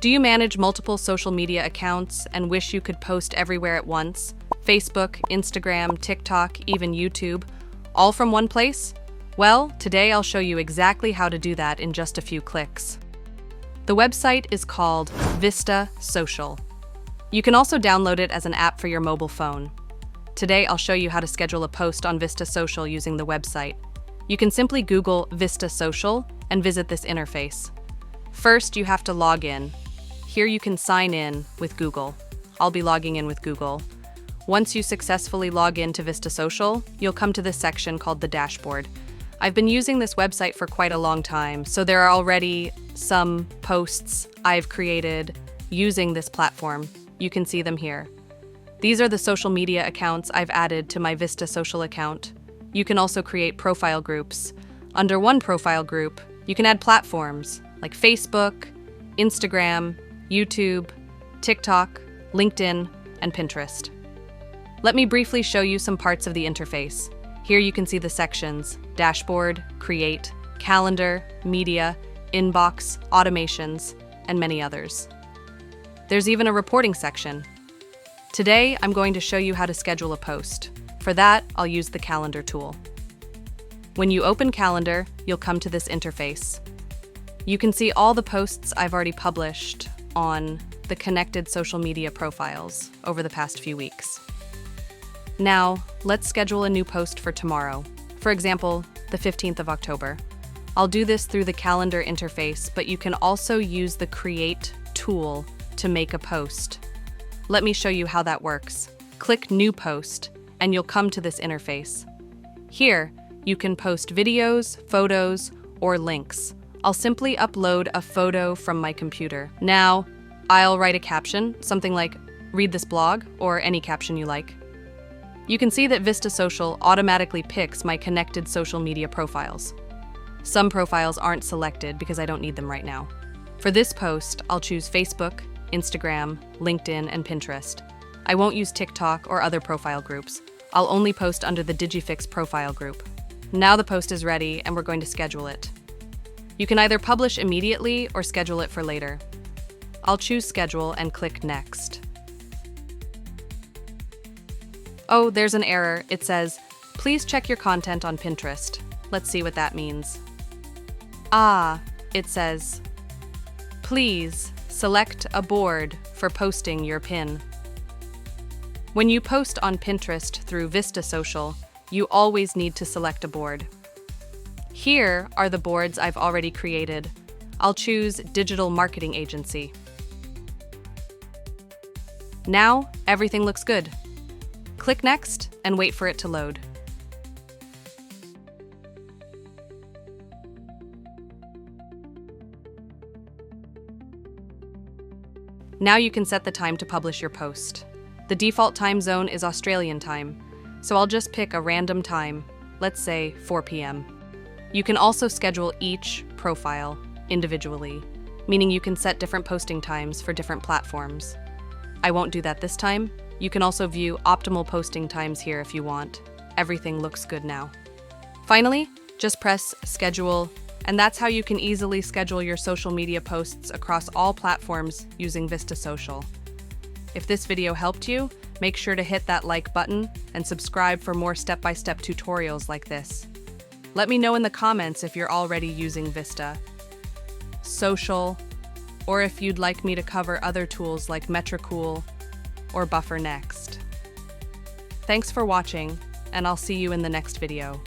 Do you manage multiple social media accounts and wish you could post everywhere at once? Facebook, Instagram, TikTok, even YouTube, all from one place? Well, today I'll show you exactly how to do that in just a few clicks. The website is called Vista Social. You can also download it as an app for your mobile phone. Today I'll show you how to schedule a post on Vista Social using the website. You can simply Google Vista Social and visit this interface. First, you have to log in. Here you can sign in with Google. I'll be logging in with Google. Once you successfully log in to Vista Social, you'll come to this section called the dashboard. I've been using this website for quite a long time, so there are already some posts I've created using this platform. You can see them here. These are the social media accounts I've added to my Vista Social account. You can also create profile groups. Under one profile group, you can add platforms like Facebook, Instagram, YouTube, TikTok, LinkedIn, and Pinterest. Let me briefly show you some parts of the interface. Here you can see the sections: dashboard, create, calendar, media, inbox, automations, and many others. There's even a reporting section. Today, I'm going to show you how to schedule a post. For that, I'll use the calendar tool. When you open Calendar, you'll come to this interface. You can see all the posts I've already published on the connected social media profiles over the past few weeks. Now, let's schedule a new post for tomorrow. For example, the 15th of October. I'll do this through the calendar interface, but you can also use the Create tool to make a post. Let me show you how that works. Click New Post, and you'll come to this interface. Here, you can post videos, photos, or links. I'll simply upload a photo from my computer. Now, I'll write a caption, something like, "Read this blog," or any caption you like. You can see that Vista Social automatically picks my connected social media profiles. Some profiles aren't selected because I don't need them right now. For this post, I'll choose Facebook, Instagram, LinkedIn, and Pinterest. I won't use TikTok or other profile groups. I'll only post under the Digifix profile group. Now the post is ready and we're going to schedule it. You can either publish immediately or schedule it for later. I'll choose Schedule and click Next. Oh, there's an error. It says, "Please check your content on Pinterest." Let's see what that means. It says, "Please select a board for posting your pin." When you post on Pinterest through Vista Social, you always need to select a board. Here are the boards I've already created. I'll choose Digital Marketing Agency. Now, everything looks good. Click Next and wait for it to load. Now you can set the time to publish your post. The default time zone is Australian time, so I'll just pick a random time, let's say 4 p.m. You can also schedule each profile individually, meaning you can set different posting times for different platforms. I won't do that this time. You can also view optimal posting times here if you want. Everything looks good now. Finally, just press Schedule, and that's how you can easily schedule your social media posts across all platforms using Vista Social. If this video helped you, make sure to hit that like button and subscribe for more step-by-step tutorials like this. Let me know in the comments if you're already using Vista Social, or if you'd like me to cover other tools like Metricool or Buffer next. Thanks for watching, and I'll see you in the next video.